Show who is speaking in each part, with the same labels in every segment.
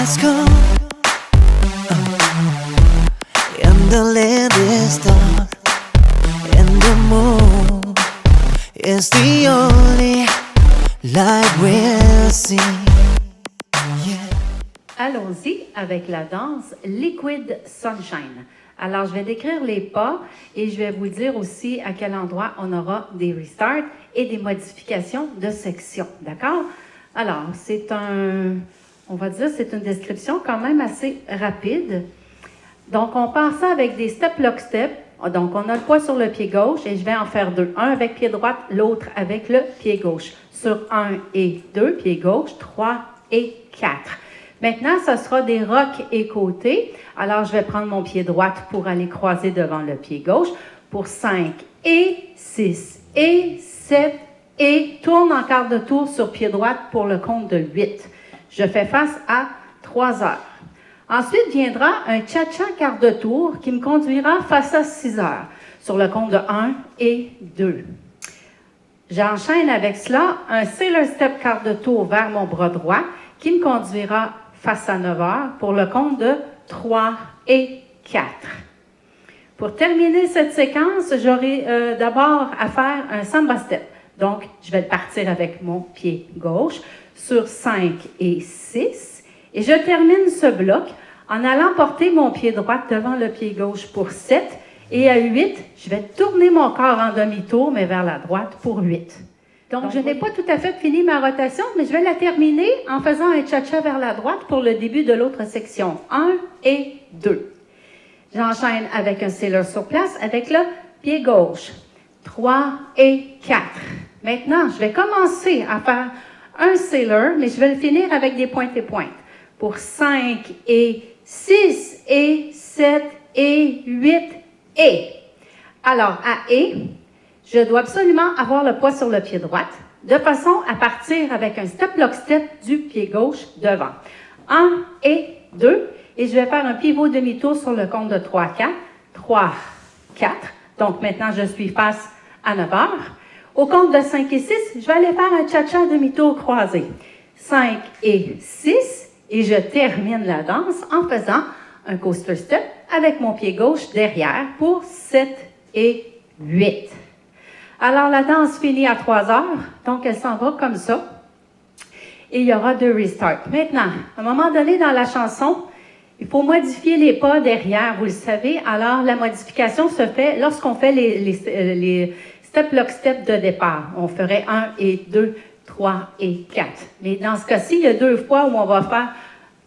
Speaker 1: has come, and the land is dark, and the moon is the only light we'll see. Yeah.
Speaker 2: Allons-y avec la danse Liquid Sunshine. Alors, je vais décrire les pas et je vais vous dire aussi à quel endroit on aura des restarts et des modifications de section. D'accord? Alors, on va dire, c'est une description quand même assez rapide. Donc, on part ça avec des step lock step. Donc, on a le poids sur le pied gauche et je vais en faire deux. Un avec pied droit, l'autre avec le pied gauche. Sur 1 et 2, pied gauche, 3 et 4. Maintenant, ce sera des rocks et côtés. Alors, je vais prendre mon pied droit pour aller croiser devant le pied gauche pour 5 et 6 et 7 et tourne en quart de tour sur pied droit pour le compte de 8. Je fais face à 3 heures. Ensuite viendra un cha-cha quart de tour qui me conduira face à 6 heures sur le compte de 1 et 2. J'enchaîne avec cela un sailor step quart de tour vers mon bras droit qui me conduira face à 9 heures pour le compte de 3 et 4. Pour terminer cette séquence, j'aurai d'abord à faire un samba step. Donc, je vais partir avec mon pied gauche sur 5 et 6. Et je termine ce bloc en allant porter mon pied droit devant le pied gauche pour 7. Et à 8, je vais tourner mon corps en demi-tour, mais vers la droite pour 8. Donc, je n'ai pas tout à fait fini ma rotation, mais je vais la terminer en faisant un cha-cha vers la droite pour le début de l'autre section. 1 et 2. J'enchaîne avec un sailor sur place avec le pied gauche. 3 et 4. Maintenant, je vais commencer à faire un sailor, mais je vais le finir avec des pointes et pointes. Pour 5 et 6 et 7 et 8 et. Alors, à et, je dois absolument avoir le poids sur le pied droit, de façon à partir avec un step lock step du pied gauche devant. 1 et 2, et je vais faire un pivot demi-tour sur le compte de 3, 4. 3, 4. Donc, maintenant, je suis face à 9 heures. Au compte de 5 et 6, je vais aller faire un cha-cha demi-tour croisé. 5 et 6, et je termine la danse en faisant un coaster step avec mon pied gauche derrière pour 7 et 8. Alors, la danse finit à 3 heures, donc elle s'en va comme ça. Et il y aura 2 restarts. Maintenant, à un moment donné dans la chanson, il faut modifier les pas derrière, vous le savez. Alors, la modification se fait lorsqu'on fait les step lock step de départ. On ferait 1 et 2, 3 et 4. Mais dans ce cas-ci, il y a 2 fois où on va faire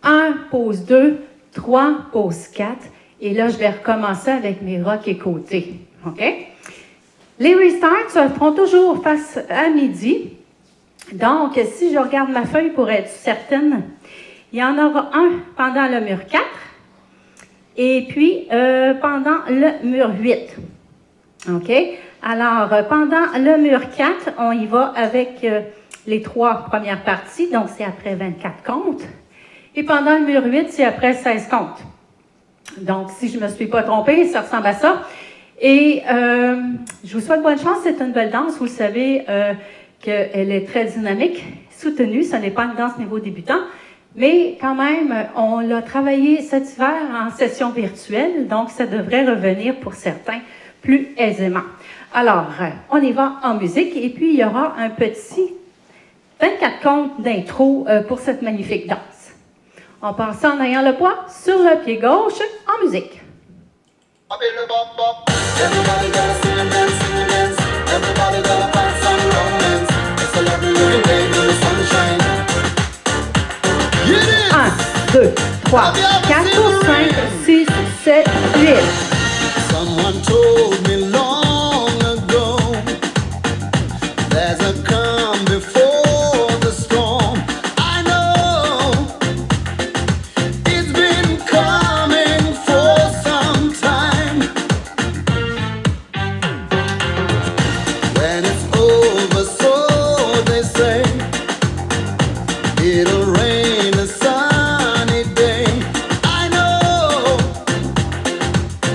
Speaker 2: 1, pause 2, 3, pause 4. Et là, je vais recommencer avec mes rocks et côtés. OK? Les restarts se feront toujours face à midi. Donc, si je regarde ma feuille pour être certaine, il y en aura un pendant le mur 4 et puis pendant le mur 8. OK? Alors, pendant le mur 4, on y va avec les 3 premières parties, donc c'est après 24 comptes. Et pendant le mur 8, c'est après 16 comptes. Donc, si je ne me suis pas trompée, ça ressemble à ça. Et je vous souhaite bonne chance, c'est une belle danse. Vous le savez qu'elle est très dynamique, soutenue. Ce n'est pas une danse niveau débutant, mais quand même, on l'a travaillé cet hiver en session virtuelle, donc ça devrait revenir pour certains plus aisément. Alors, on y va en musique et puis il y aura un petit 24 comptes d'intro pour cette magnifique danse. On part ça en ayant le poids sur le pied gauche en musique.
Speaker 3: Everybody gotta sing and dance, sing and dance. Everybody gotta find some romance. It's a lovely little day in the sunshine.
Speaker 2: 1, 2, 3, 4, 5, 6, 7, 8.
Speaker 3: Someone told me long ago there's a calm before the storm. I know it's been coming for some time. When it's over, so they say, it'll rain a sunny day. I know,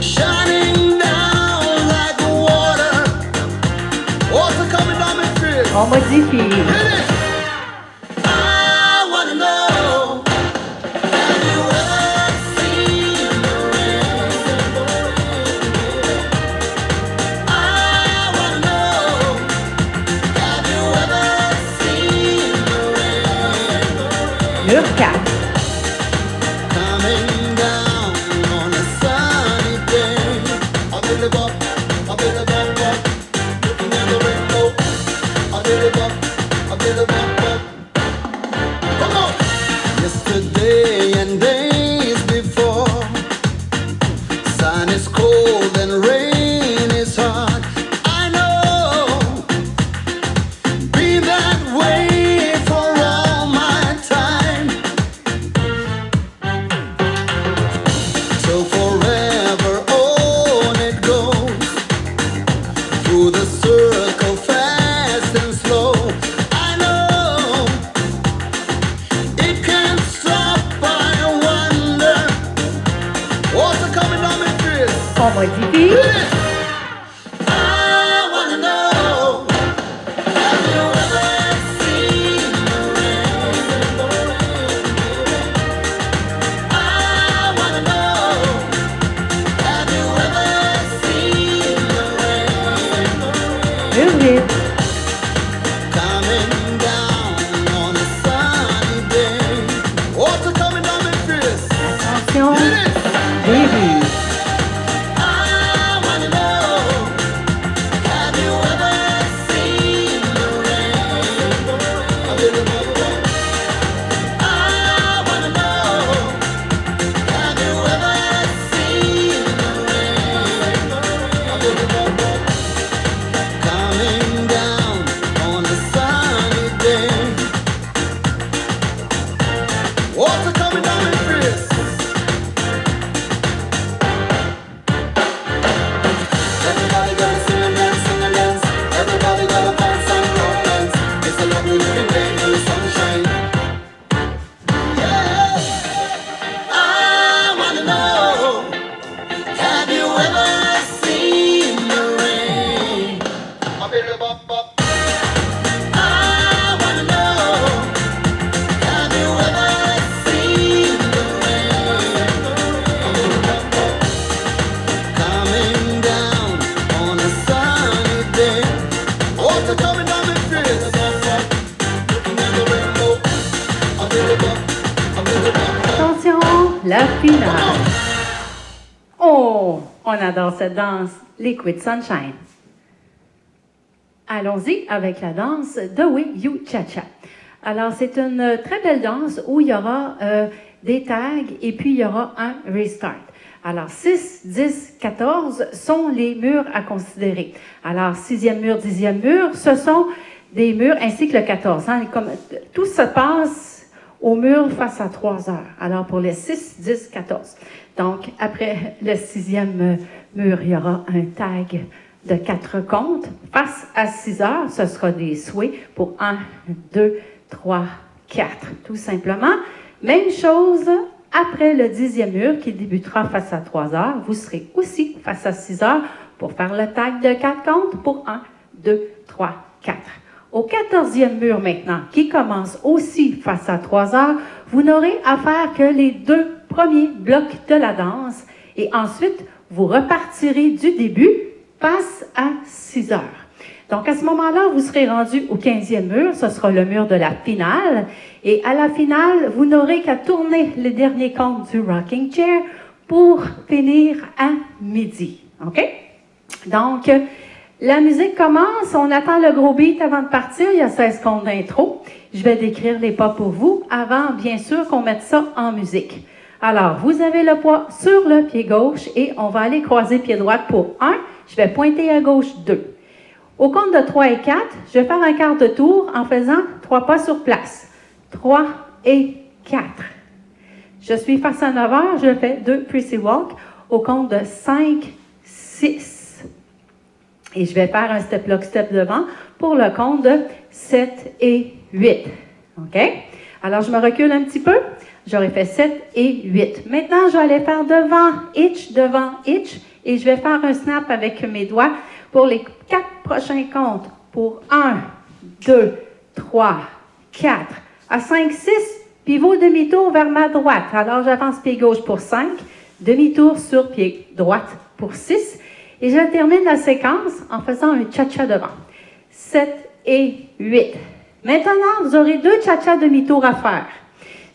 Speaker 3: shining down like water, water coming down my face.
Speaker 2: On modifie.
Speaker 3: I wanna know,
Speaker 2: mur 4.
Speaker 3: Coming down on a sunny day. I believe up, I believe up. Looking at the rainbow. I believe up, I believe up. Come on! Yesterday and days before, sun is cold and rain is hard. I know, be that way for all my time. So forever on it goes, through the circle fast and slow. I know, it can't stop, I wonder what's coming down my face.
Speaker 2: On modifie.
Speaker 3: I wanna know, have you ever seen the rain? I wanna know, have you ever seen the rain?
Speaker 2: Mur 8.
Speaker 3: Coming down on a sunny day. What's coming down my face?
Speaker 2: Attention. Début.
Speaker 3: I wanna know, have you ever seen the rain? I wanna know, have you ever seen the rain? Coming down on a sunny day. What's coming down my face? Everybody gotta sing and dance, sing and dance. Everybody gotta dance and romance. It's a lovely looking day in the sunshine. Yeah, I wanna know, have you ever seen the rain? I wanna know, have you ever seen the rain? Coming down on a sunny day. Water coming down my face. Looking at the rainbow. I believe up, I believe up.
Speaker 2: Attention, la finale. Oh, on adore cette danse, Liquid Sunshine. Allons-y avec la danse The Way You Cha-Cha. Alors, c'est une très belle danse où il y aura des tags et puis il y aura un restart. Alors, 6, 10, 14 sont les murs à considérer. Alors, 6e mur, 10e mur, ce sont des murs ainsi que le 14. Hein, comme, tout se passe au mur face à 3 heures. Alors, pour les 6, 10, 14. Donc, après le 6e mur, il y aura un tag de 4 comptes. Face à 6 heures, ce sera des souhaits pour 1, 2, 3, 4. Tout simplement. Même chose après le 10e mur qui débutera face à 3 heures. Vous serez aussi face à 6 heures pour faire le tag de 4 comptes pour 1, 2, 3, 4. Au 14e mur maintenant, qui commence aussi face à 3 heures, vous n'aurez à faire que les 2 premiers blocs de la danse et ensuite, vous repartirez du début face à 6 heures. Donc, à ce moment-là, vous serez rendu au 15e mur, ce sera le mur de la finale. Et à la finale, vous n'aurez qu'à tourner le dernier compte du rocking chair pour finir à midi. OK? Donc, la musique commence, on attend le gros beat avant de partir, il y a 16 secondes d'intro. Je vais décrire les pas pour vous avant, bien sûr, qu'on mette ça en musique. Alors, vous avez le poids sur le pied gauche et on va aller croiser pied droit pour 1. Je vais pointer à gauche 2. Au compte de 3 et 4, je vais faire un quart de tour en faisant 3 pas sur place. 3 et 4. Je suis face à 9 heures, je fais 2 Prissy Walk au compte de 5, 6. Et je vais faire un step lock step devant pour le compte de 7 et 8. OK? Alors, je me recule un petit peu. J'aurais fait 7 et 8. Maintenant, je vais aller faire devant hitch, et je vais faire un snap avec mes doigts pour les 4 prochains comptes. Pour 1, 2, 3, 4. À 5, 6, pivot demi-tour vers ma droite. Alors, j'avance pied gauche pour 5, demi-tour sur pied droite pour 6. Et je termine la séquence en faisant un cha-cha devant. 7 et 8. Maintenant, vous aurez 2 cha-cha demi-tour à faire.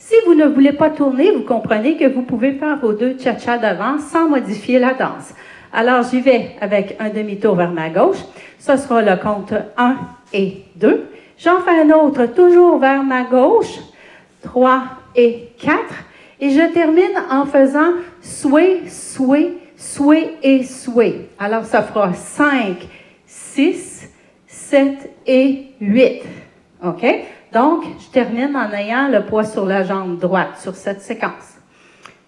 Speaker 2: Si vous ne voulez pas tourner, vous comprenez que vous pouvez faire vos 2 cha-cha d'avant sans modifier la danse. Alors, j'y vais avec un demi-tour vers ma gauche. Ce sera le compte 1 et 2. J'en fais un autre toujours vers ma gauche, 3 et 4. Et je termine en faisant sway, sway, sway et sway. Alors, ça fera 5, 6, 7 et 8. OK? Donc, je termine en ayant le poids sur la jambe droite sur cette séquence.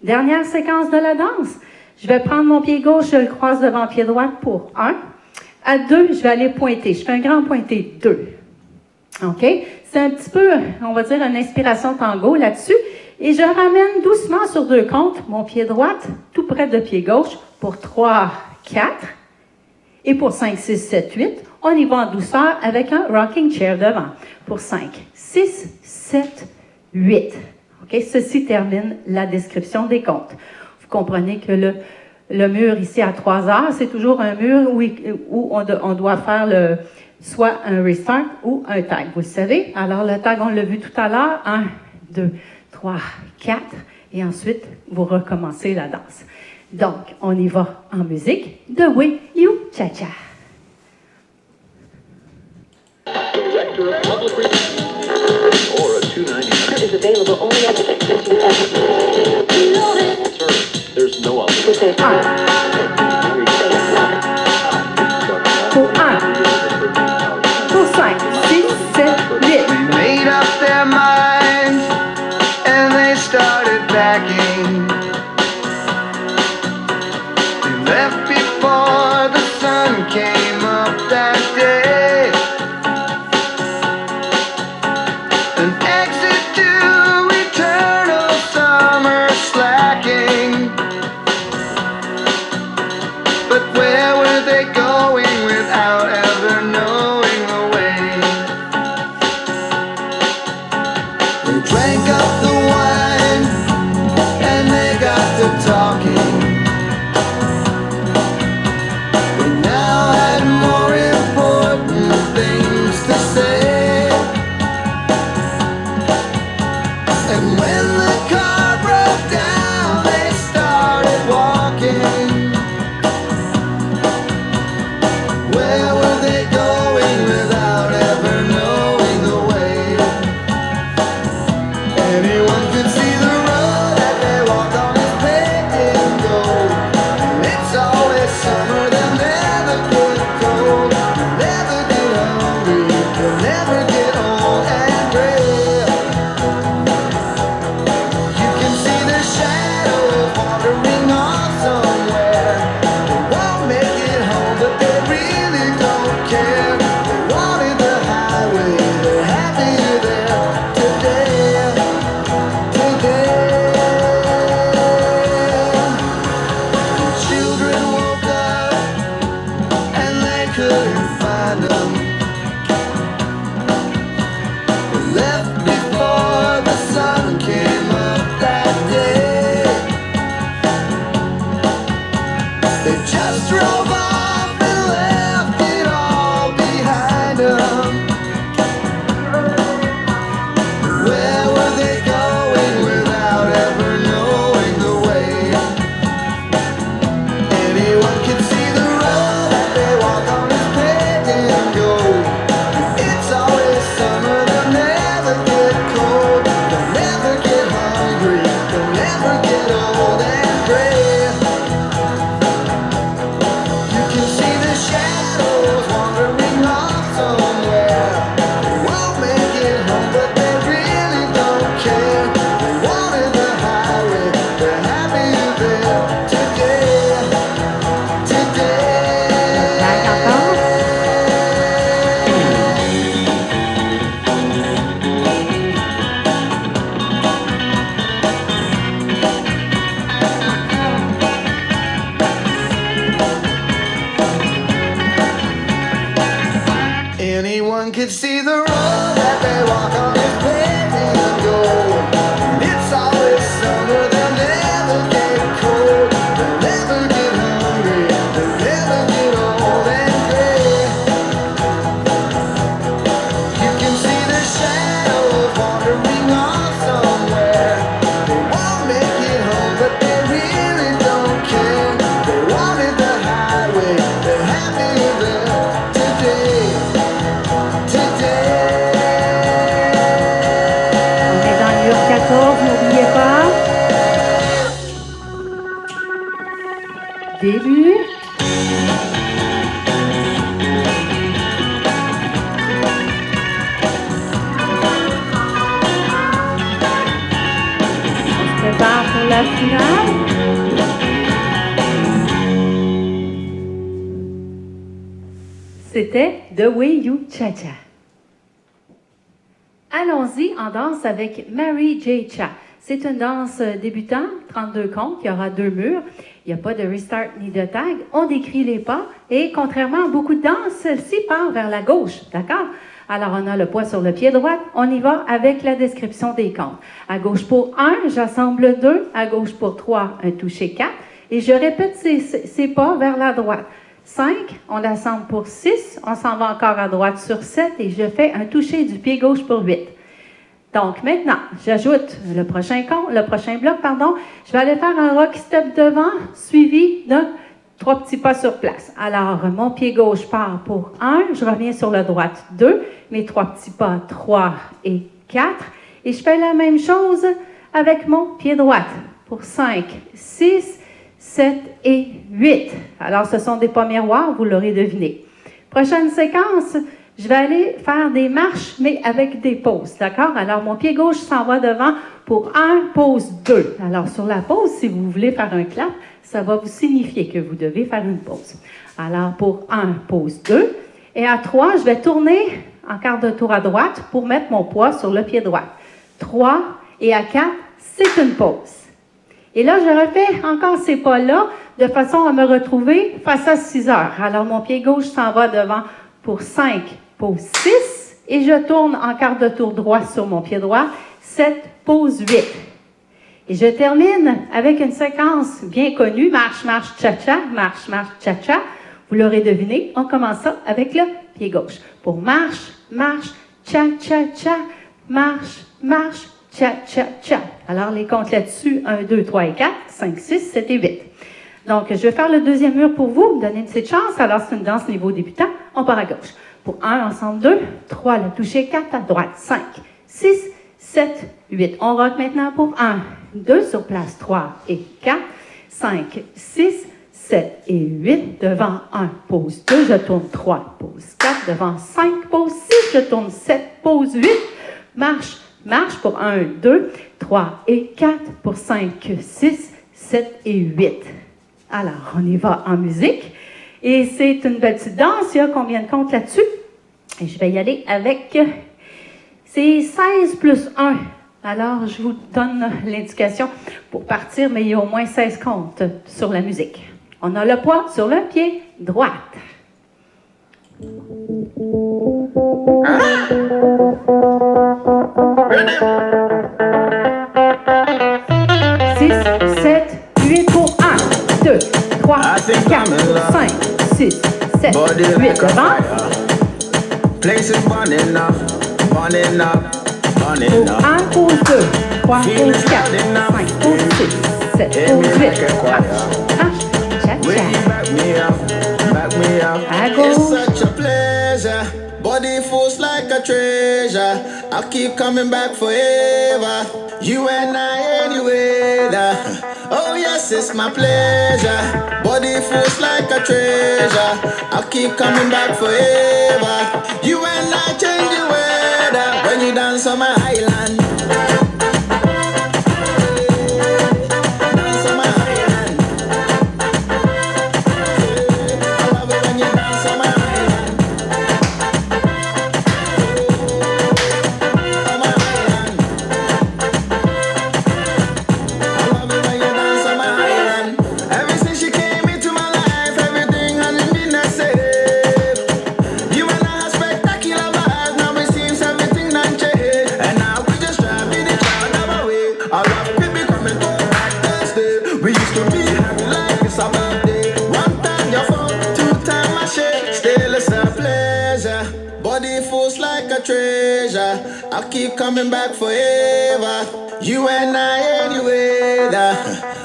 Speaker 2: Dernière séquence de la danse. Je vais prendre mon pied gauche, je le croise devant le pied droit pour 1. À 2, je vais aller pointer. Je fais un grand pointé 2. OK? C'est un petit peu, on va dire, une inspiration tango là-dessus. Et je ramène doucement sur 2 comptes mon pied droit tout près de pied gauche pour 3, 4. Et pour 5, 6, 7, 8, on y va en douceur avec un rocking chair devant. Pour 5, 6, 7, 8. OK? Ceci termine la description des comptes. Vous comprenez que le mur ici à 3 heures, c'est toujours un mur où on doit faire soit un restart ou un tag. Vous le savez? Alors, le tag, on l'a vu tout à l'heure. 1, 2, 3, 4. Et ensuite, vous recommencez la danse. Donc, on y va en musique. The Way You Cha-Cha.
Speaker 4: Director of Public Relations or a 299 is available only at the Sir, there's no other.
Speaker 2: Pour 1, pour 5, 6, 7, 8.
Speaker 5: They made up their minds and they started backing. They left before the sun came up that day. An exit to eternal summer slacking. But where were they going without ever knowing the way? They drank up the wine and they got to talking. They now had more important things to say. And when the car broke down, they started walking. Where were they going without ever knowing the way? Anyone could see the road that they walked on is paved in gold. And it's always summer, they'll never get cold. Never get hungry, they'll never get old and gray. You can see their shadows wandering off somewhere. They won't make it home, but they really don't care. They wanted the highway, they're happier there today.
Speaker 2: Début. On se prépare pour la finale. C'était The Way You Cha-Cha. Allons-y en danse avec Mary J. Cha. C'est une danse débutante, 32 comptes, il y aura 2 murs. Il n'y a pas de restart ni de tag. On décrit les pas et contrairement à beaucoup de danses, celle-ci part vers la gauche, d'accord? Alors, on a le poids sur le pied droit. On y va avec la description des comptes. À gauche pour 1, j'assemble 2. À gauche pour 3, un touché 4. Et je répète ces pas vers la droite. 5, on l'assemble pour 6. On s'en va encore à droite sur 7 et je fais un touché du pied gauche pour 8. Donc, maintenant, j'ajoute le prochain bloc. Je vais aller faire un rock step devant, suivi de 3 petits pas sur place. Alors, mon pied gauche part pour 1, je reviens sur le droite 2, mes 3 petits pas 3 et 4. Et je fais la même chose avec mon pied droit pour 5, 6, 7 et 8. Alors, ce sont des pas miroirs, vous l'aurez deviné. Prochaine séquence, je vais aller faire des marches, mais avec des pauses, d'accord? Alors, mon pied gauche s'en va devant pour 1, pause 2. Alors, sur la pause, si vous voulez faire un clap, ça va vous signifier que vous devez faire une pause. Alors, pour 1, pause 2. Et à 3, je vais tourner en quart de tour à droite pour mettre mon poids sur le pied droit. 3 et à 4, c'est une pause. Et là, je refais encore ces pas-là de façon à me retrouver face à 6 heures. Alors, mon pied gauche s'en va devant pour 5, pause 6. Et je tourne en quart de tour droit sur mon pied droit. 7, pause 8. Et je termine avec une séquence bien connue, marche, marche, cha-cha, marche, marche, cha-cha. Vous l'aurez deviné, on commence ça avec le pied gauche. Pour marche, marche, cha-cha-cha, marche, marche, cha-cha-cha. Alors, les comptes là-dessus, 1, 2, 3 et 4, 5, 6, 7 et 8. Donc, je vais faire le deuxième mur pour vous, me donner une petite chance. Alors, c'est une danse niveau débutant, on part à gauche. Pour 1, ensemble 2, 3, le toucher 4 à droite, 5, 6, 7, 8. On rock maintenant pour 1, 2 sur place, 3 et 4, 5, 6, 7 et 8. Devant 1, pause 2, je tourne 3, pause 4. Devant 5, pause 6, je tourne 7, pause 8. Marche, marche pour 1, 2, 3 et 4, pour 5, 6, 7 et 8. Alors, on y va en musique. Et c'est une belle petite danse. Il y a combien de comptes là-dessus? Et je vais y aller avec... C'est 16 plus 1. Alors, je vous donne l'indication pour partir, mais il y a au moins 16 comptes sur la musique. On a le poids sur le pied droit. 6, 7, 8 pour 1, 2, 3, 4, 5, 6, 7, 8 devant.
Speaker 5: Place is burning up, burning up, burning
Speaker 2: Pour
Speaker 5: up.
Speaker 2: 1, pause 2, 3, pause 4, 5, pause 6, 7, pause 8. Marche,
Speaker 5: Will you
Speaker 2: cha-cha.
Speaker 5: back me up,
Speaker 2: À
Speaker 5: It's
Speaker 2: gauche.
Speaker 5: such a pleasure. Body feels like a treasure. I keep coming back forever. You and I anyway. Oh yes, it's my pleasure. Body feels like a treasure. I keep coming back forever. You and I change the weather when you dance on my island. Dance on my island. I love it when you dance on my island. On my island. I love it when you dance on my island. Ever since you came into my life, everything hasn't been the same. You and I have spectacular vibes. Now it seems everything done changed. And now we just driving each other away. Our love will be coming back Thursday. We used to be happy like it's our birthday. One time your phone, 2 times my shit. Still it's a pleasure. Body feels like a treasure. I keep coming back forever. You and I anyway.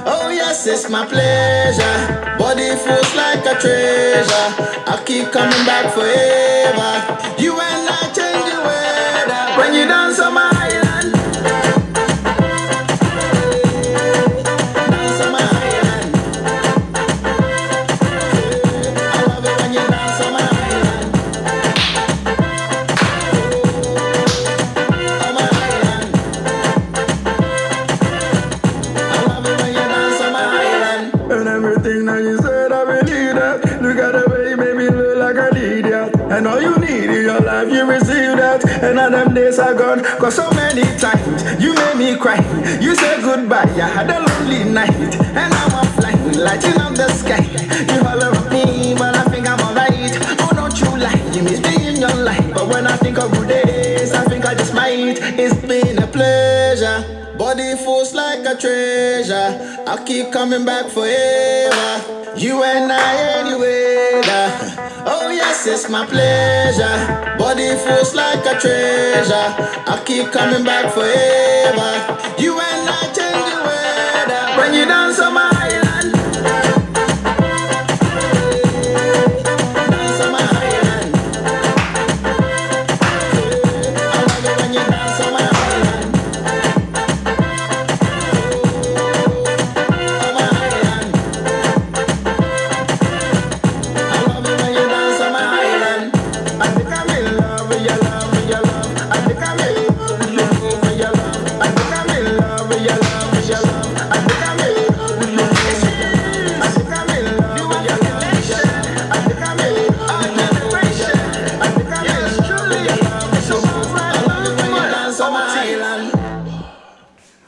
Speaker 5: Oh yes, it's my pleasure. Body feels like a treasure. I keep coming back forever. You and I change the weather when you dance on my island. Dance on my island.
Speaker 6: road. Cause so many times you made me cry. You said goodbye, I had a lonely night. And now I'm flying, lighting up the sky. You holler at me, but I think I'm alright. Oh, don't you lie, you miss me in your life. But when I think of good days, I think I just might. It's been a pleasure. Body feels like a treasure. I'll keep coming back forever. You and I anyway. Oh yes, it's my pleasure. Body feels like a treasure. I'll keep coming back forever. You and I change the weather. When you dance on my island, dance on my island. I love it when you dance on my island.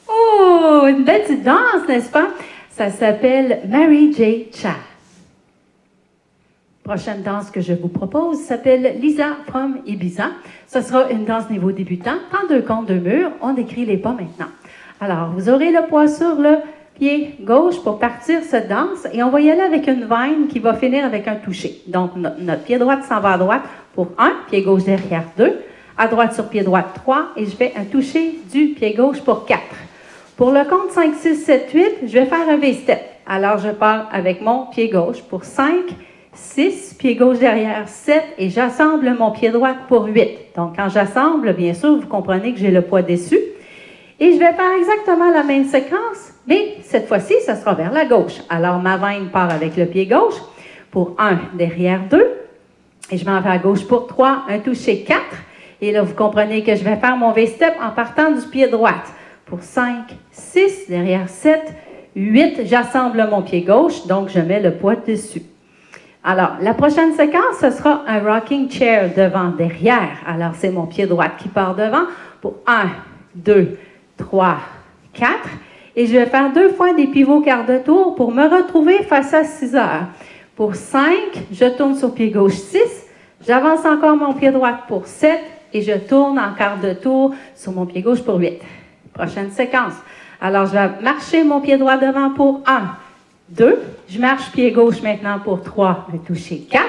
Speaker 2: Oh, une belle petite danse, n'est-ce pas? Ça s'appelle Mary J. Cha. Prochaine danse que je vous propose s'appelle Lisa from Ibiza. Ce sera une danse niveau débutant. 32 comptes, 2 murs. On décrit les pas maintenant. Alors, vous aurez le poids sur le pied gauche pour partir cette danse et on va y aller avec une vine qui va finir avec un toucher. Donc, notre pied droit s'en va à droite pour 1, pied gauche derrière 2, à droite sur pied droit 3 et je fais un toucher du pied gauche pour 4. Pour le compte 5, 6, 7, 8, je vais faire un V-step. Alors, je pars avec mon pied gauche pour 5, 6, pied gauche derrière 7 et j'assemble mon pied droit pour 8. Donc, quand j'assemble, bien sûr, vous comprenez que j'ai le poids dessus. Et je vais faire exactement la même séquence, mais cette fois-ci, ça sera vers la gauche. Alors, ma vine part avec le pied gauche pour 1, derrière 2. Et je m'en vais à gauche pour 3, un toucher 4. Et là, vous comprenez que je vais faire mon V-step en partant du pied droit. Pour 5, 6, derrière 7, 8, j'assemble mon pied gauche, donc je mets le poids dessus. Alors, la prochaine séquence, ce sera un rocking chair devant, derrière. Alors, c'est mon pied droit qui part devant pour 1, 2, 3, 4. Et je vais faire 2 fois des pivots quart de tour pour me retrouver face à 6 heures. Pour 5, je tourne sur pied gauche 6. J'avance encore mon pied droit pour 7 et je tourne en quart de tour sur mon pied gauche pour 8. Prochaine séquence. Alors, je vais marcher mon pied droit devant pour 1, 2. Je marche pied gauche maintenant pour 3, un toucher 4.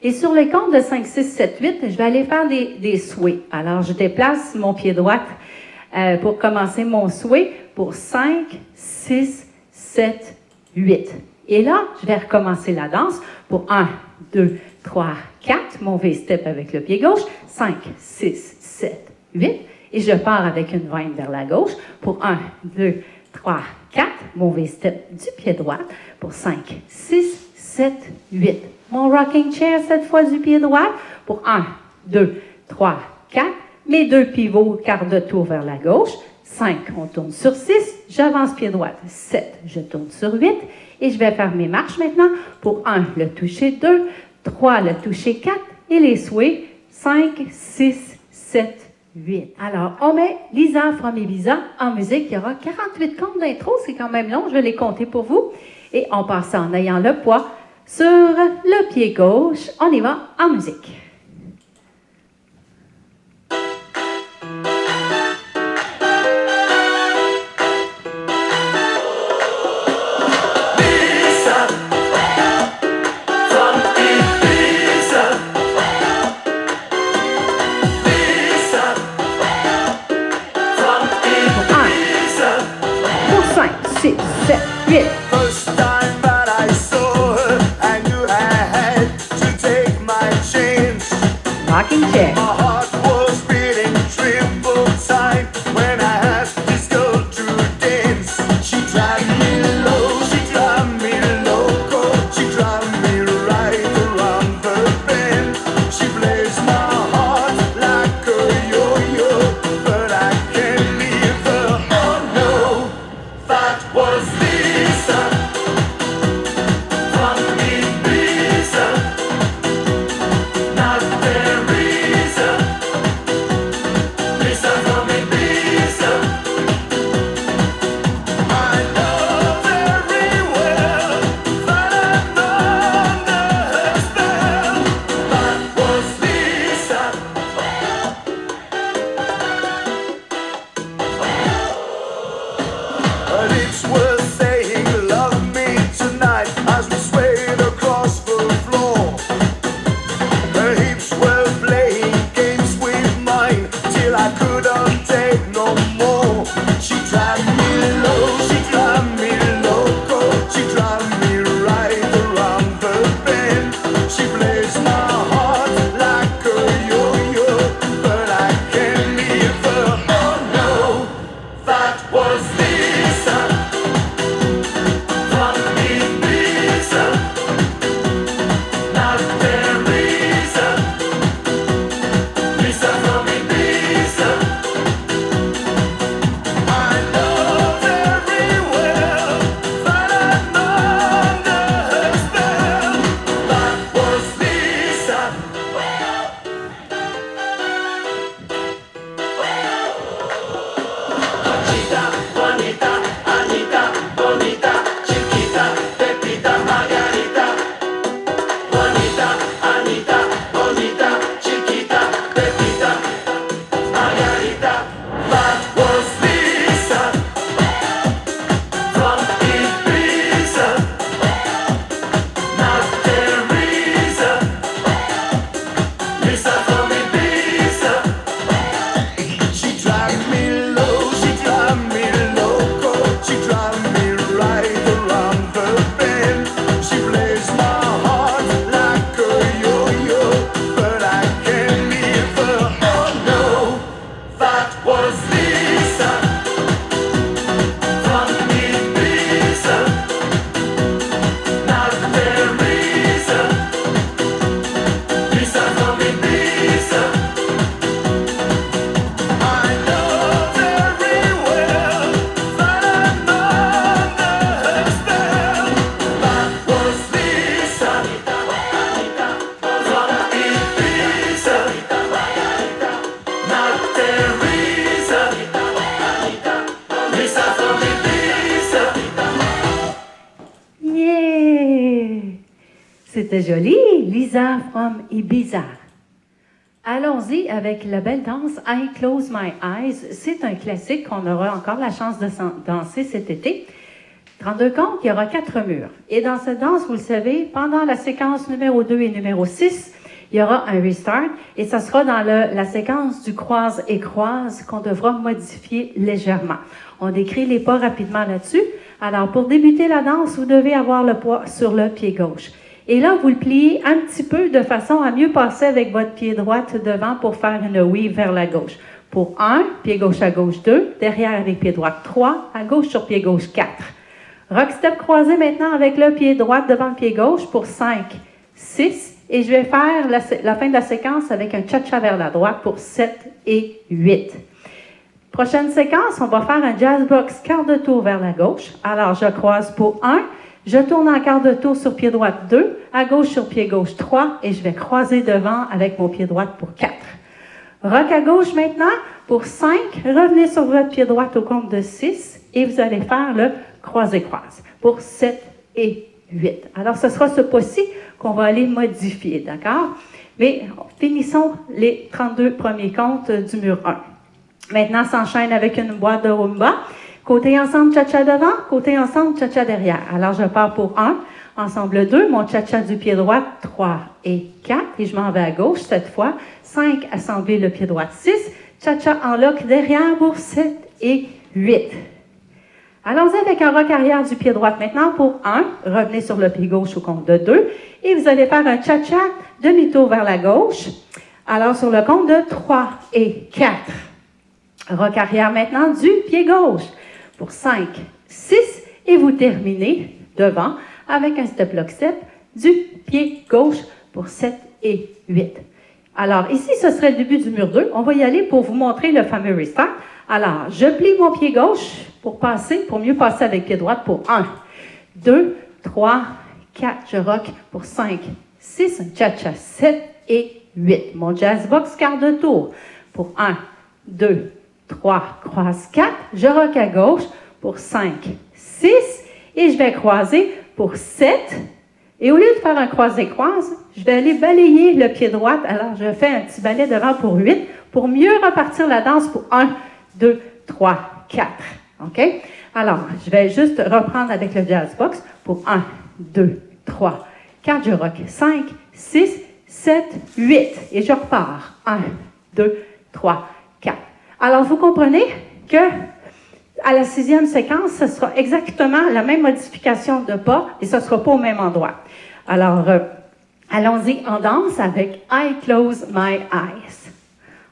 Speaker 2: Et sur les comptes de 5, 6, 7, 8, je vais aller faire des sways. Alors, je déplace mon pied droit pour commencer mon sway pour 5, 6, 7, 8. Et là, je vais recommencer la danse pour 1, 2, 3, 4. Mon V-step avec le pied gauche. 5, 6, 7, 8. Et je pars avec une vine vers la gauche pour 1, 2, 3, 4. Mon V-step du pied droit pour 5, 6, 7, 8. Mon rocking chair cette fois du pied droit pour 1, 2, 3, 4. Mes 2 pivots quart de tour vers la gauche. 5, on tourne sur 6. J'avance pied droit. 7, je tourne sur 8. Et je vais faire mes marches maintenant pour 1, le toucher 2, 3, le toucher 4 et les sways 5, 6, 7, 8. Alors, on met Lisa from Ibiza en musique. Il y aura 48 comptes d'intro, c'est quand même long, je vais les compter pour vous. Et on passe en ayant le poids sur le pied gauche. On y va en musique.
Speaker 5: First time that I saw her, I knew I had to take my chance.
Speaker 2: Rocking chair.
Speaker 5: My heart was beating triple time when I asked this girl to dance. She drive me low, she drive me loco, she drive me right around the bend. She plays my heart like a yo-yo, but I can't leave her. Oh no, that was Lisa from Ibiza, not Teresa.
Speaker 6: hips were saying, love me tonight, as we swayed across the floor. Her hips were playing games with mine, till I couldn't take no more. She drive me low, she drive me loco, she drive me right around the bend. She plays my heart like a yo-yo, but I can't leave her. Oh no, that was Lisa from Ibiza, not Teresa. Lisa from Ibiza. I know very well that I'm under her spell. That was Lisa. Conchita, Juanita, Anita, Bonita, Chiquita, Pepita, Margarita. Juanita, Anita, Bonita, Chiquita, Pepita, Margarita. That was Lisa from Ibiza, not Teresa. Lisa from Ibiza. She drive me low, she drive me loco, she drive me right around the bend. She plays my heart like a yo-yo, but I can't leave her. Oh no, that was Lisa from Ibiza, not Teresa. Lisa from Ibiza. I know very well that I'm under her spell. That was Lisa from Ibiza, not Teresa. Lisa from Ibiza.
Speaker 2: Yeah! C'était joli, Lisa from Ibiza. Allons-y avec la belle danse I Close My Eyes. C'est un classique qu'on aura encore la chance de danser cet été. 32 comptes, il y aura 4 murs. Et dans cette danse, vous le savez, pendant la séquence numéro 2 et numéro 6, il y aura un restart et ça sera dans la séquence du croise et croise qu'on devra modifier légèrement. On décrit les pas rapidement là-dessus. Alors, pour débuter la danse, vous devez avoir le poids sur le pied gauche. Et là, vous le pliez un petit peu de façon à mieux passer avec votre pied droit devant pour faire une weave vers la gauche. Pour 1, pied gauche à gauche 2, derrière avec pied droit 3, à gauche sur pied gauche 4. Rock step croisé maintenant avec le pied droit devant le pied gauche pour 5, 6. Et je vais faire la fin de la séquence avec un cha-cha vers la droite pour 7 et 8. Prochaine séquence, on va faire un jazz box quart de tour vers la gauche. Alors, je croise pour 1, je tourne en quart de tour sur pied droit 2, à gauche sur pied gauche 3, et je vais croiser devant avec mon pied droit pour 4. Rock à gauche maintenant pour 5, revenez sur votre pied droit au compte de 6, et vous allez faire le croisé-croise pour 7 et 8. Alors, ce sera ce pas-ci qu'on va aller modifier, d'accord? Mais finissons les 32 premiers comptes du mur 1. Maintenant, s'enchaîne avec une boîte de rumba. Côté ensemble, cha-cha devant, côté ensemble, cha-cha derrière. Alors, je pars pour 1, ensemble 2, mon cha-cha du pied droit, 3 et 4, et je m'en vais à gauche cette fois. 5, assembler le pied droit, 6, cha-cha en lock derrière pour 7 et 8. Allons-y avec un rock arrière du pied droit maintenant pour 1. Revenez sur le pied gauche au compte de 2. Et vous allez faire un cha-cha, demi-tour vers la gauche. Alors, sur le compte de 3 et 4. Rock arrière maintenant du pied gauche pour 5, 6. Et vous terminez devant avec un step lock step du pied gauche pour 7 et 8. Alors, ici, ce serait le début du mur 2. On va y aller pour vous montrer le fameux restart. Alors, je plie mon pied gauche pour mieux passer avec pied droit pour 1, 2, 3, 4. Je rock pour 5, 6, un cha-cha, 7 et 8. Mon jazz box quart de tour pour 1, 2, 3, croise 4. Je rock à gauche pour 5, 6 et je vais croiser pour 7. Et au lieu de faire un croisé-croise, je vais aller balayer le pied droit. Alors, je fais un petit balai devant pour 8 pour mieux repartir la danse pour 1, 2, 3, 4. OK? Alors, je vais juste reprendre avec le jazz box pour 1, 2, 3, 4, je rock 5, 6, 7, 8. Et je repars. 1, 2, 3, 4. Alors, vous comprenez que à la 6e séquence, ce sera exactement la même modification de pas et ce ne sera pas au même endroit. Alors, allons-y en danse avec I Close My Eyes.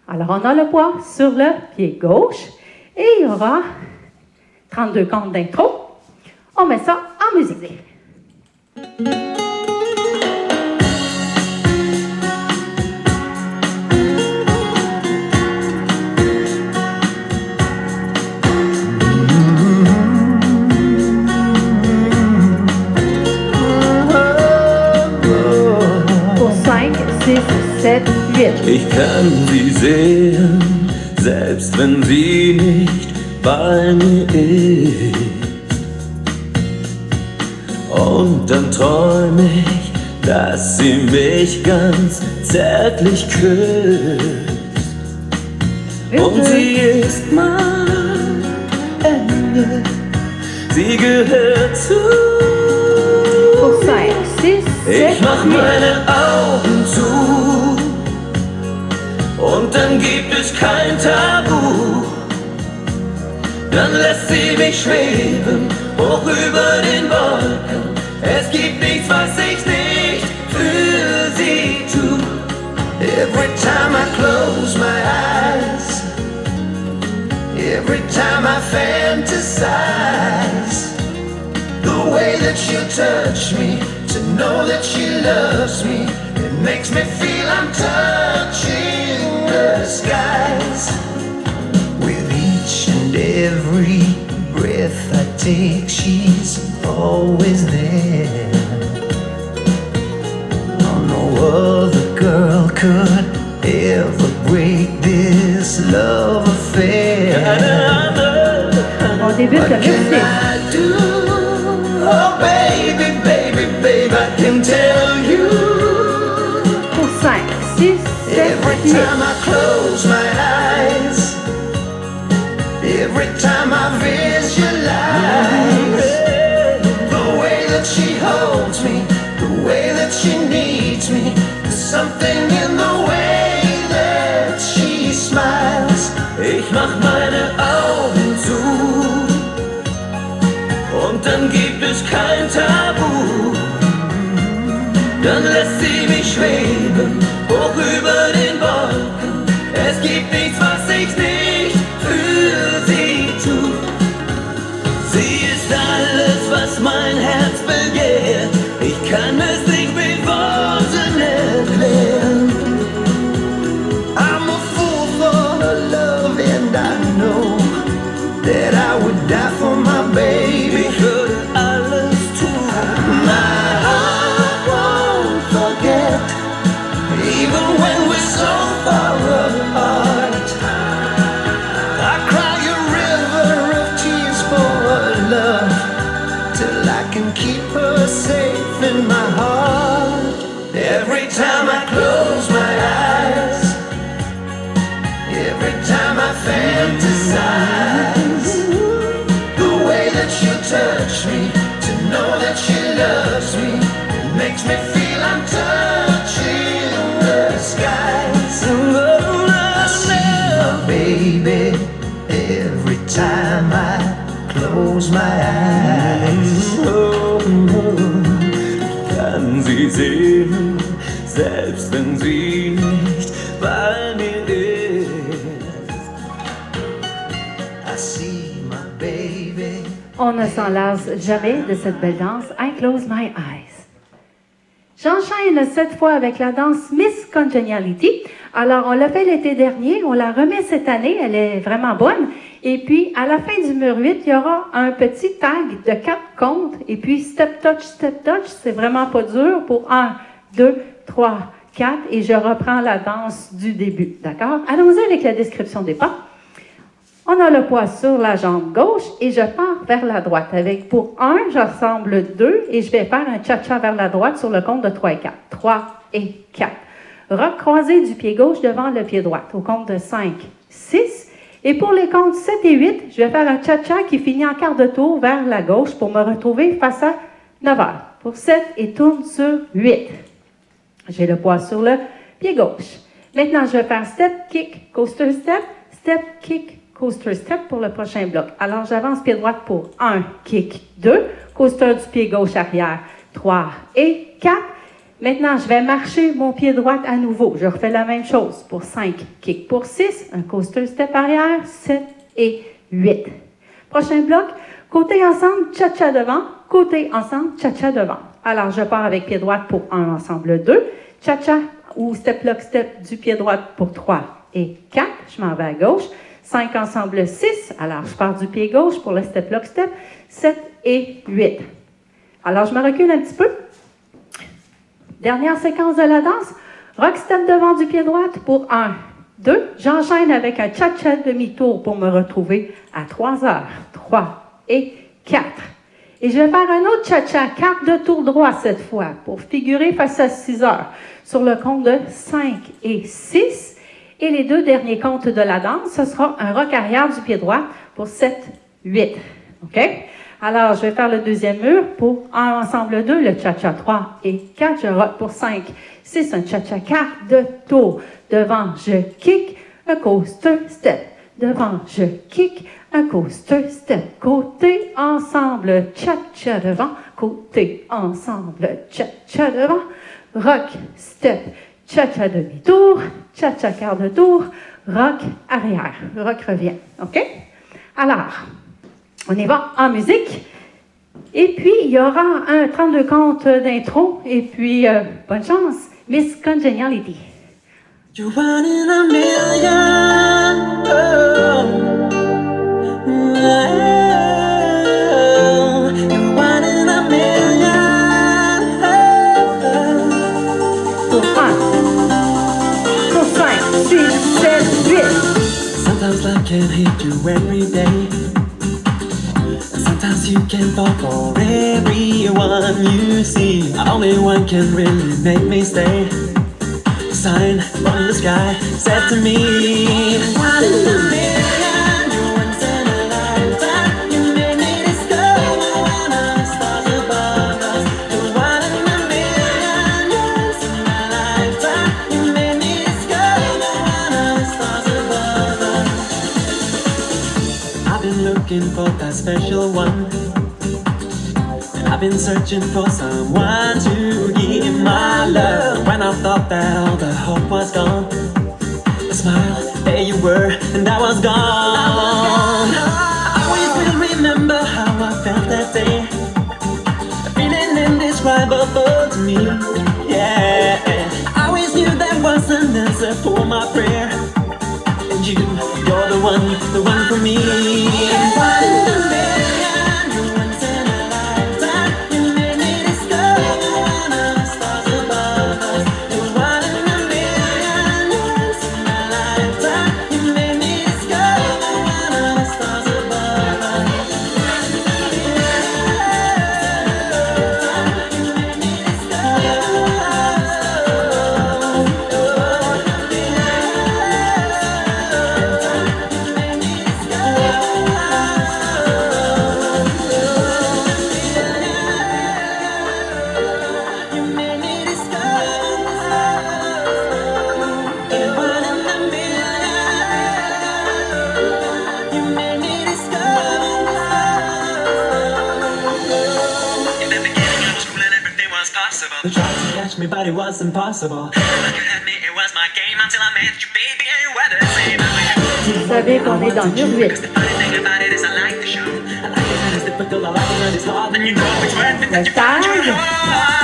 Speaker 2: Alors, on a le poids sur le pied gauche et il y aura 32 comptes d'intro. On met ça en musique. Pour 5, 6, 7, 8.
Speaker 7: Ich kann sie sehen, selbst wenn sie nicht bei mir ist. Und dann träum ich, dass sie mich ganz zärtlich küsst. Und sie ist mein Ende, sie gehört zu.
Speaker 2: Pour 5, 6, 7,
Speaker 7: Ich mach
Speaker 2: 8.
Speaker 7: meine Augen zu und dann gibt es kein Tabu. Dann lässt sie mich schweben, hoch über den Wolken. Es gibt nichts, was ich nicht für sie tu.
Speaker 5: Every time I close my eyes, every time I fantasize, the way that you touch me, to know that she loves me, it makes me feel I'm touching the skies. With each and every breath I take, she's always there. No other girl could ever break this love affair.
Speaker 2: On débute le
Speaker 5: What can
Speaker 2: musique.
Speaker 5: I do? Oh baby, baby, babe, I can tell you.
Speaker 2: Pour 5, 6, 7,
Speaker 5: Every
Speaker 2: 8.
Speaker 5: time I close my eyes, every time I visualize the way that she holds me, the way that she needs me, there's something in the way that she smiles.
Speaker 7: Ich mach meine Augen zu und dann gibt es kein Tabu. Dann lässt sie mich schweben, hoch über den Wolken. Es gibt nichts, was ich nicht für sie tu. Sie ist alles, was mein Herz begehrt. Ich kann es nicht mit Worten erklären.
Speaker 5: I'm a fool for her love and I know that I would die for my baby.
Speaker 7: Ich würde alles tun.
Speaker 5: My heart won't forget, even when we're so far apart. I cry a river of tears for her love, till I can keep her safe in my heart. Every time I close my eyes, every time I fantasize, the way that you touch me, to know that she loves me, it makes me feel I'm touching the skies. I see my baby every time I close my eyes.
Speaker 7: Kann sie sehen, selbst wenn sie nicht bei mir ist.
Speaker 5: I see my baby.
Speaker 2: On ne s'en lasse jamais de cette belle danse I Close My Eyes. J'enchaîne cette fois avec la danse Miss Congeniality. Alors, on l'a fait l'été dernier, on la remet cette année, elle est vraiment bonne. Et puis, à la fin du mur 8, il y aura un petit tag de 4 comptes. Et puis, step touch, c'est vraiment pas dur pour 1, 2, 3, 4. Et je reprends la danse du début, d'accord? Allons-y avec la description des pas. On a le poids sur la jambe gauche et je pars vers la droite. Avec pour 1, j'assemble 2 et je vais faire un cha-cha vers la droite sur le compte de 3 et 4. 3 et 4. Rock croisé du pied gauche devant le pied droit au compte de 5, 6. Et pour les comptes 7 et 8, je vais faire un cha-cha qui finit en quart de tour vers la gauche pour me retrouver face à 9 heures. Pour 7 et tourne sur 8. J'ai le poids sur le pied gauche. Maintenant, je vais faire step, kick, coaster, step, kick, coaster, step pour le prochain bloc. Alors, j'avance pied droit pour 1, kick, 2, coaster du pied gauche arrière, 3 et 4. Maintenant, je vais marcher mon pied droit à nouveau. Je refais la même chose pour 5, kick pour 6, un coaster step arrière, 7 et 8. Prochain bloc, côté ensemble, cha-cha devant, côté ensemble, cha-cha devant. Alors, je pars avec pied droit pour 1 ensemble 2, cha-cha ou step lock step du pied droit pour 3 et 4. Je m'en vais à gauche. 5 ensemble 6. Alors, je pars du pied gauche pour le step lock step. 7 et 8. Alors, je me recule un petit peu. Dernière séquence de la danse. Rock step devant du pied droit pour 1, 2. J'enchaîne avec un cha-cha demi-tour pour me retrouver à 3 heures. 3 et 4. Et je vais faire un autre cha-cha, quart de tour droit cette fois, pour figurer face à 6 heures, sur le compte de 5 et 6. Et les 2 derniers comptes de la danse, ce sera un rock arrière du pied droit pour 7, 8. OK? Alors, je vais faire le deuxième mur pour 1 ensemble 2, le cha-cha 3 et 4. Je rock pour 5, 6, un cha-cha quart de tour. Devant, je kick, un coaster step. Devant, je kick, un coaster step. Côté ensemble, cha-cha devant. Côté ensemble, cha-cha devant. Rock, step, cha-cha demi-tour, cha-cha quart de tour, rock arrière. Rock revient. OK? Alors, on y va en musique. Et puis, il y aura un 32 comptes d'intro. Et puis, bonne chance, Miss Congeniality.
Speaker 7: You're one in a million. You're one in a million.
Speaker 2: Pour 1, pour 5, 6, 7, 8.
Speaker 7: Sometimes life can hit you every day. Sometimes you can fall for everyone you see. Only one can really make me stay. Sign from the sky said to me, one in a million, you're once in a lifetime. You made me discover one of the stars above us. You're one in a million, you're once in a lifetime. You made me discover one of the stars above us. I've been looking for that special one. I've been searching for someone to give my love. When I thought that all the hope was gone, a smile, there you were, and I was gone. I always will remember how I felt that day. A feeling indescribable to me, yeah. I always knew there was an answer for my prayer. And you're the one for me. And one in a million. They tried to catch me, but it was impossible. Like you had me, it was my game until I met you, baby, and you were the same.
Speaker 2: Vous savez qu'on est dans le mur 8.
Speaker 7: The funny thing about it is I like the show. I like it when it's difficult, I like it when it's hard. Then you know it's worth it that you found your heart.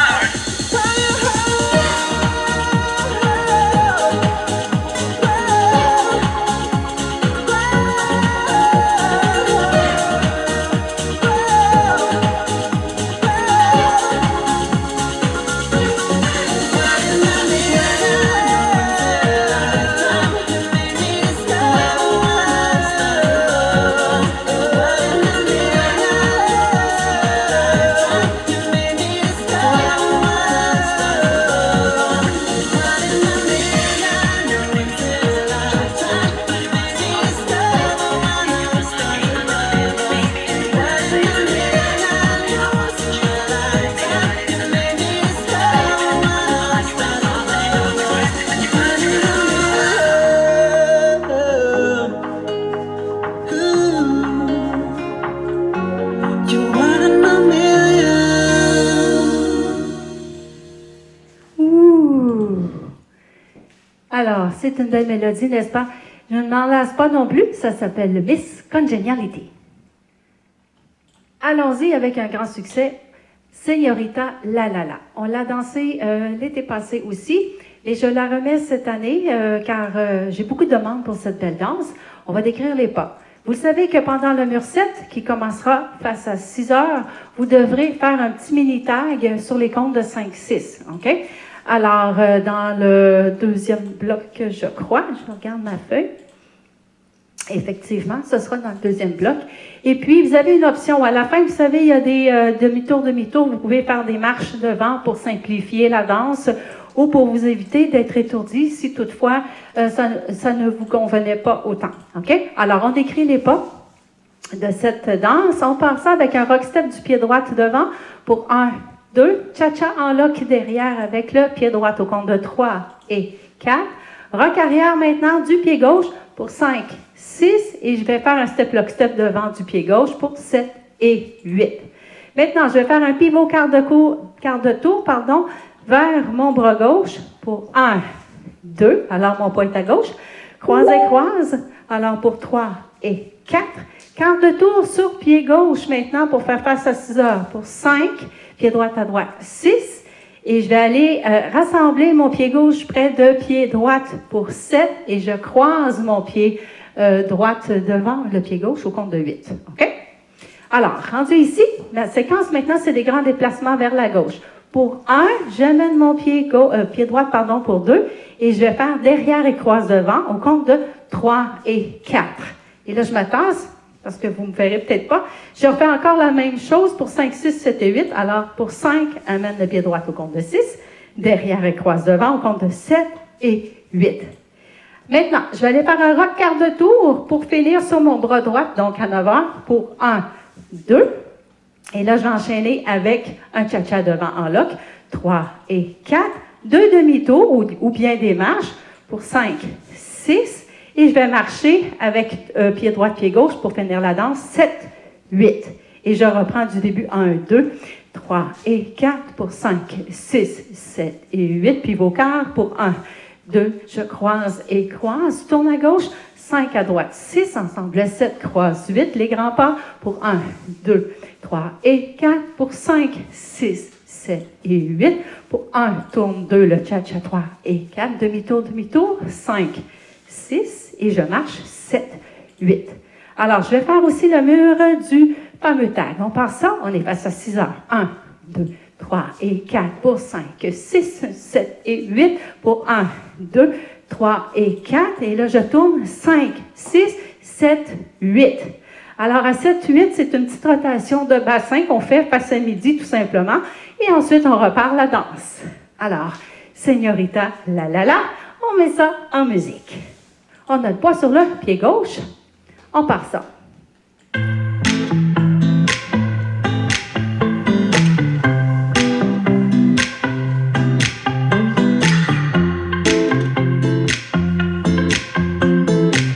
Speaker 2: c'est une belle mélodie, n'est-ce pas? Je ne m'en lasse pas non plus, ça s'appelle Miss Congeniality. Allons-y avec un grand succès, Señorita La La La. On l'a dansé l'été passé aussi, et je la remets cette année car j'ai beaucoup de demandes pour cette belle danse. On va décrire les pas. Vous savez que pendant le mur 7, qui commencera face à 6 heures, vous devrez faire un petit mini-tag sur les comptes de 5-6, OK? Alors, dans le deuxième bloc, je crois, je regarde ma feuille. Effectivement, ce sera dans le deuxième bloc. Et puis, vous avez une option. À la fin, vous savez, il y a des demi-tours. Vous pouvez faire des marches devant pour simplifier la danse ou pour vous éviter d'être étourdi si toutefois ça ne vous convenait pas autant. OK? Alors, on décrit les pas de cette danse. On part ça avec un rock step du pied droit devant pour 1, 2, cha-cha en lock derrière avec le pied droit au compte de 3 et 4. Rock arrière maintenant du pied gauche pour 5, 6 et je vais faire un step lock step devant du pied gauche pour 7 et 8. Maintenant, je vais faire un pivot quart de tour, vers mon bras gauche pour 1, 2, alors mon poing est à gauche, croise et croise, alors pour 3 et 4, quart de tour sur pied gauche maintenant pour faire face à 6 heures, pour 5, pied droit à droite, 6, et je vais aller rassembler mon pied gauche près de pied droite pour 7, et je croise mon pied droite devant le pied gauche au compte de 8, OK? Alors, rendu ici, la séquence maintenant, c'est des grands déplacements vers la gauche. Pour 1, j'amène mon pied droit pour 2 et je vais faire derrière et croise devant au compte de 3 et 4. Et là, je m'attasse parce que vous ne me verrez peut-être pas. Je refais encore la même chose pour 5, 6, 7 et 8. Alors, pour 5, amène le pied droit au compte de 6, derrière et croise devant au compte de 7 et 8. Maintenant, je vais aller faire un rock quart de tour pour finir sur mon bras droit, donc en avant, pour 1, 2. Et là, je vais enchaîner avec un cha-cha devant en lock, 3 et 4, 2 demi-tours ou bien des marches pour 5, 6, et je vais marcher avec pied droit, pied gauche pour finir la danse, 7, 8. Et je reprends du début 1, 2, 3 et 4 pour 5, 6, 7 et 8, pivot quart pour 1, 2, je croise et croise, tourne à gauche, 5 à droite, 6, ensemble, 7, croise, 8, les grands pas pour 1, 2, 3 et 4, pour 5, 6, 7 et 8, pour 1, tourne 2, le cha-cha, 3 et 4, demi-tour, 5, 6, et je marche, 7, 8. Alors, je vais faire aussi le mur du fameux tag. On part ça, on est face à 6 heures. 1, 2, 3 et 4 pour 5, 6, 7 et 8 pour 1, 2, 3 et 4. Et là, je tourne 5, 6, 7, 8. Alors, à 7, 8, c'est une petite rotation de bassin qu'on fait face à midi, tout simplement. Et ensuite, on repart la danse. Alors, Señorita La La La, on met ça en musique. On a le poids sur le pied gauche. On part ça.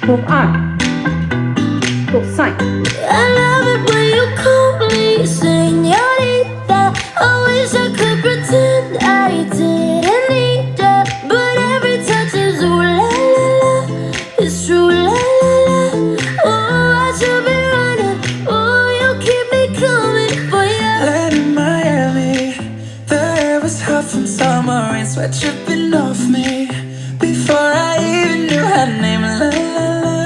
Speaker 2: Pour 1, pour 5.
Speaker 8: I love it when you call me señorita. I wish I could pretend I didn't need ya, but every touch is ooh la la la. It's true la la la. Oh, I should be running. Oh, you keep me coming for ya.
Speaker 9: Land in Miami, the air was hot from summer rain, sweat dripping off me. Before I even knew her name, la la la.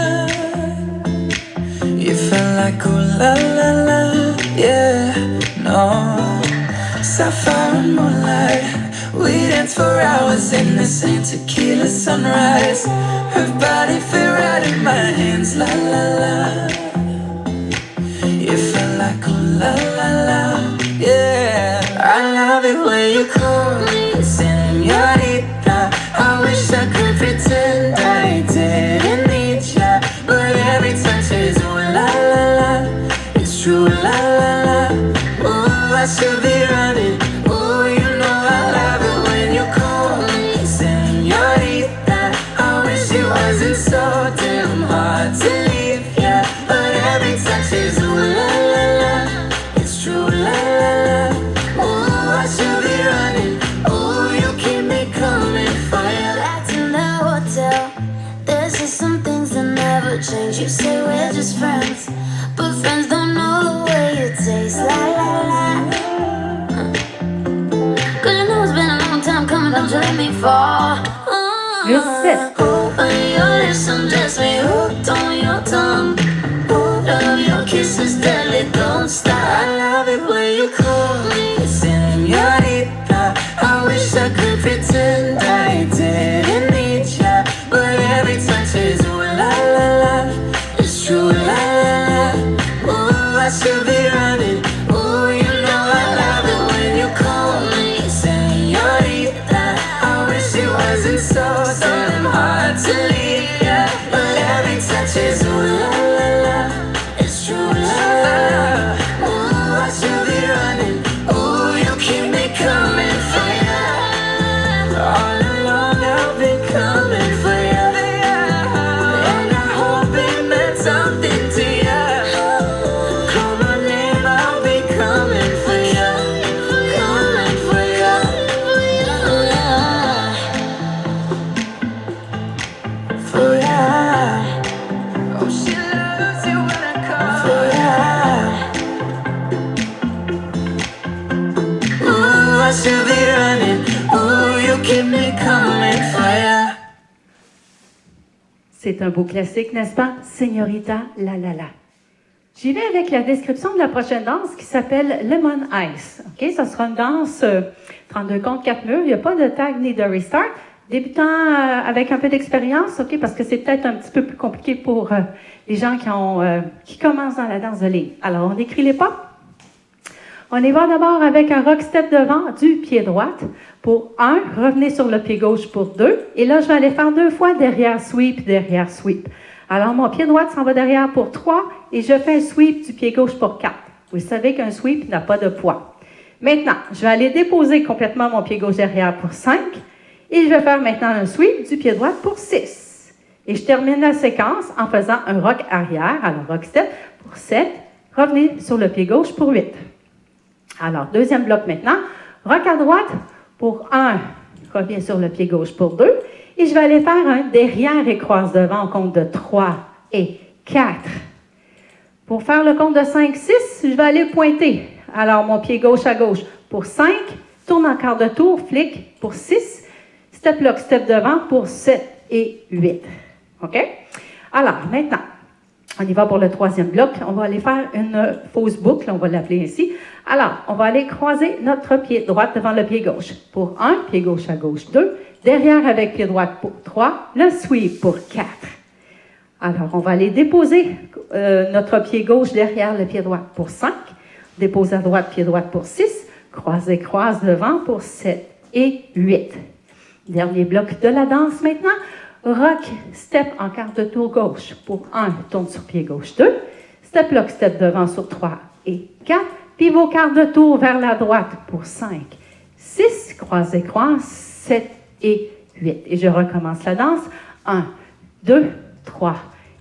Speaker 9: You felt like ooh la la la, yeah, no. Sapphire and moonlight, we danced for hours in the same tequila sunrise. Her body fit right in my hands, la la la. You felt like ooh la la la, yeah. I love it when you call me señorita. I wish I could pretend I didn't need ya, but every touch is ooh la la la. It's true la la la. Ooh, I should be running. Ooh, you know I love it when you call me señorita. I wish it wasn't so damn hard to leave ya, but every touch is ooh la la la. It's true la la la. Ooh, I should be running. Ooh, you keep me coming for ya.
Speaker 8: Back in the hotel,
Speaker 9: you call me señorita. I wish I could pretend I didn't need ya, but every touch is ooh la la la. It's true la la la. Ooh, I should be running. Ooh, you know I love it when you call me señorita. I wish it wasn't so damn hard to leave ya, but every touch is ooh la la la. It's true la la la. Ooh, I should be running. Ooh, you keep me coming for ya. All along I've been coming for ya, and I hope it meant something to ya. Call my name, I'll be coming for ya, coming for ya, for ya. Oh, she loves it when I call for ya. Ooh, I should be running. Ooh, you keep me coming for ya.
Speaker 2: C'est un beau classique, n'est-ce pas? Señorita La La La. J'y vais avec la description de la prochaine danse qui s'appelle Lemon Ice. OK? Ça sera une danse 32 comptes, 4 murs. Il n'y a pas de tag ni de restart. Débutant avec un peu d'expérience, OK? Parce que c'est peut-être un petit peu plus compliqué pour les gens qui commencent dans la danse de ligne. Alors, on écrit les pas. On y va d'abord avec un rock step devant du pied droit. Pour 1, revenez sur le pied gauche pour 2. Et là, je vais aller faire 2 fois derrière sweep, derrière sweep. Alors, mon pied droit s'en va derrière pour 3 et je fais un sweep du pied gauche pour 4. Vous savez qu'un sweep n'a pas de poids. Maintenant, je vais aller déposer complètement mon pied gauche derrière pour 5 et je vais faire maintenant un sweep du pied droit pour 6. Et je termine la séquence en faisant un rock arrière, alors rock step pour 7. Revenez sur le pied gauche pour 8. Alors, deuxième bloc maintenant. Rock à droite pour 1. Reviens sur le pied gauche pour 2. Et je vais aller faire un derrière et croise devant au compte de 3 et 4. Pour faire le compte de 5, 6, je vais aller pointer. Alors, mon pied gauche à gauche pour 5. Tourne en quart de tour, flic pour 6. Step lock, step devant pour 7 et 8. OK? Alors, maintenant, on y va pour le troisième bloc. On va aller faire une fausse boucle, on va l'appeler ainsi. Alors, on va aller croiser notre pied droit devant le pied gauche. Pour 1, pied gauche à gauche 2. Derrière avec pied droit pour 3. Le sweep pour 4. Alors, on va aller déposer notre pied gauche derrière le pied droit pour 5. Dépose à droite, pied droit pour 6. Croiser, croise devant pour 7 et 8. Dernier bloc de la danse maintenant. Rock, step en quart de tour gauche. Pour 1, tourne sur pied gauche 2. Step lock, step devant sur 3 et 4. Pivot quart de tour vers la droite pour 5, 6. Croise et croise, 7 et 8. Et je recommence la danse. 1, 2, 3,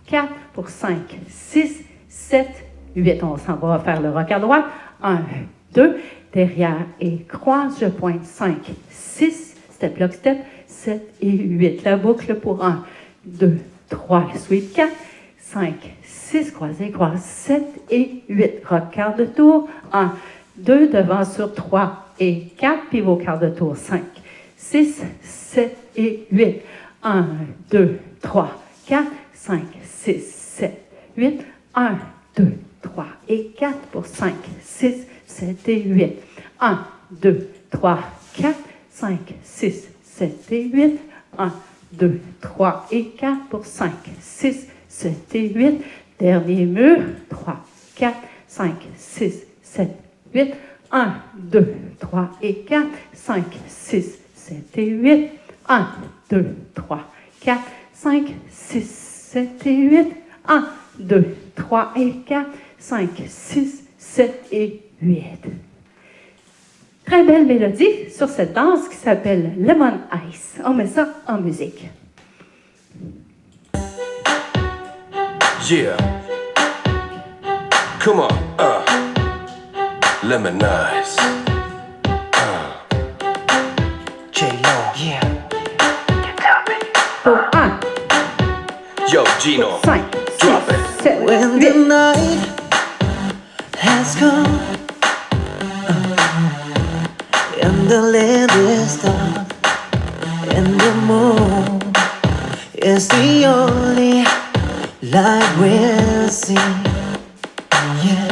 Speaker 2: 4 pour 5, 6, 7, 8. On s'en va faire le rock à droite. 1, 2, derrière et croise. Je pointe 5, 6. Step lock, step. 7 et 8. La boucle pour 1, 2, 3, sweep 4, 5, 6, croisé, croise, 7 et 8. Rock quart de tour, 1, 2, devant sur 3 et 4, pivot quart de tour, 5, 6, 7 et 8. 1, 2, 3, 4, 5, 6, 7, 8. 1, 2, 3 et 4 pour 5, 6, 7 et 8. 1, 2, 3, 4, 5, 6, 7 et 8. 1, 2, 3 et 4 pour 5, 6, 7 et 8. Dernier mur. 3, 4, 5, 6, 7, 8. 1, 2, 3 et 4, 5, 6, 7 et 8. 1, 2, 3, 4, 5, 6, 7 et 8. 1, 2, 3 et 4, 5, 6, 7 et 8. Très belle mélodie sur cette danse qui s'appelle Lemon Ice. On met ça en musique.
Speaker 10: Yeah. Come on. Lemon Ice.
Speaker 1: J-Lo, yeah.
Speaker 2: Pour 1,
Speaker 10: Yo, Gino.
Speaker 2: 5,
Speaker 10: Drop
Speaker 2: 6,
Speaker 10: it.
Speaker 2: 7,
Speaker 1: When
Speaker 2: 8.
Speaker 1: the night has come and the land is dark and the moon is the only light we'll see. Yeah.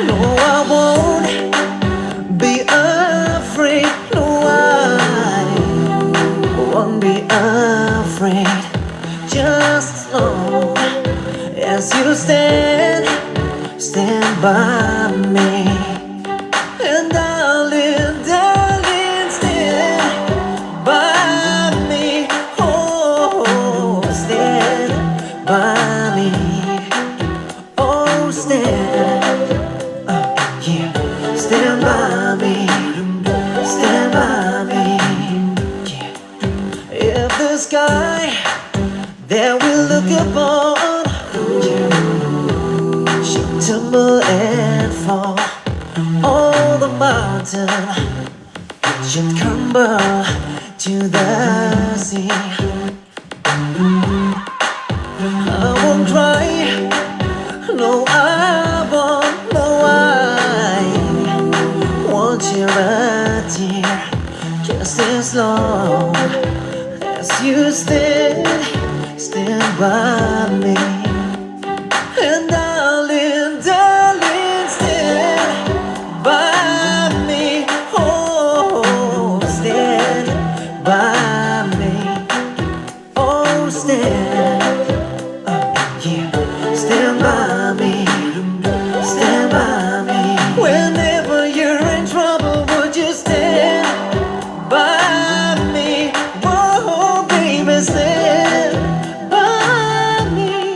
Speaker 1: No, I won't stand by me. And darling, darling, stand by me. Oh, stand by me. Oh, stand, yeah, stand by me. Stand by me. Yeah. If the sky that we look upon, yeah, should tumble and fall, all the mountain should crumble to the sea. I won't cry, no, I won't, no, I won't shed a tear, just as long as you stand by me. And darling, darling, stand by me. Oh, stand by me. Oh, stand, yeah, stand by me. Stand by me. Whenever you're in trouble, would you stand by me? Whoa, baby, stand by me.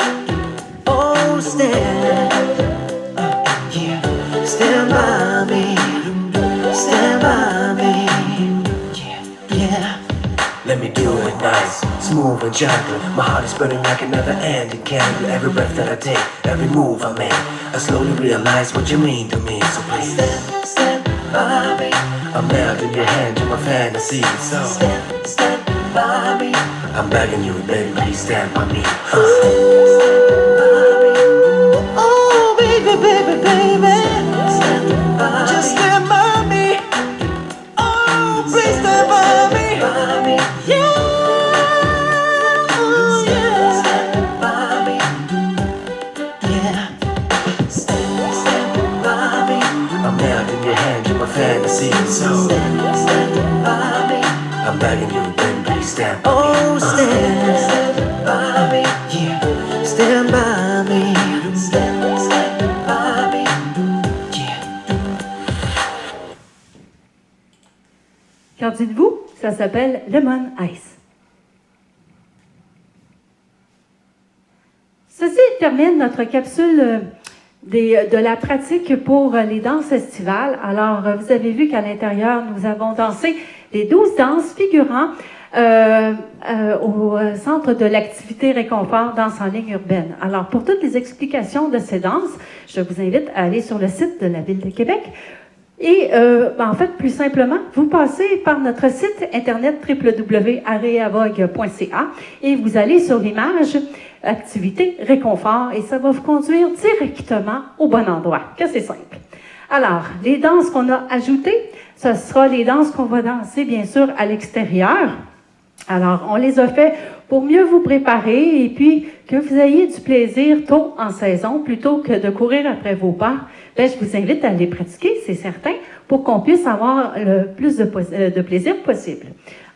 Speaker 1: Oh, stand, yeah, stand by me. Stand by me. Yeah, yeah.
Speaker 11: Let me do it nice, smooth and gentle. My heart is burning like another ending candle. Every breath that I take, every move I make, I slowly realize what you mean to me. So please
Speaker 1: Stand by me.
Speaker 11: I'm melting your hand to my fantasy. So
Speaker 1: Stand by me.
Speaker 11: I'm begging you, baby, please stand by me.
Speaker 1: Oh, baby, baby, baby. Just stand by me. Oh, please stand by me. Yeah. Oh, yeah. Stand by me. Yeah. Stand by me.
Speaker 11: I'm melting your hand to my fantasy. So
Speaker 1: Stand by me.
Speaker 11: I'm begging you, baby, please stand by me.
Speaker 1: Oh, stand by me. Yeah. Stand by me. Stand by me. Yeah.
Speaker 2: Qu'en dites-vous? Ça s'appelle Lemon Ice. Ceci termine notre capsule de la pratique pour les danses estivales. Alors, vous avez vu qu'à l'intérieur, nous avons dansé les 12 danses figurant au Centre de l'activité réconfort danse en ligne urbaine. Alors, pour toutes les explications de ces danses, je vous invite à aller sur le site de la Ville de Québec. Et en fait, plus simplement, vous passez par notre site internet www.areavogue.ca et vous allez sur l'image activité réconfort et ça va vous conduire directement au bon endroit. Que c'est simple. Alors, les danses qu'on a ajoutées, ce sera les danses qu'on va danser bien sûr à l'extérieur. Alors, on les a fait pour mieux vous préparer et puis que vous ayez du plaisir tôt en saison plutôt que de courir après vos pas. Ben, je vous invite à les pratiquer, c'est certain, pour qu'on puisse avoir le plus de plaisir possible.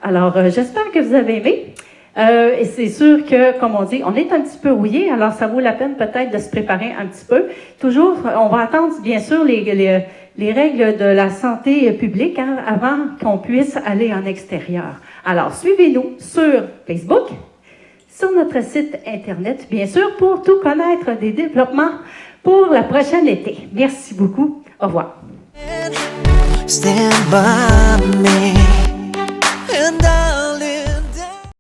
Speaker 2: Alors, j'espère que vous avez aimé. Et c'est sûr que, comme on dit, on est un petit peu rouillé, alors ça vaut la peine peut-être de se préparer un petit peu. Toujours, on va attendre bien sûr les règles de la santé publique avant qu'on puisse aller en extérieur. Alors, suivez-nous sur Facebook, sur notre site Internet, bien sûr, pour tout connaître des développements pour la prochaine été. Merci beaucoup. Au revoir.
Speaker 1: Stand by me. And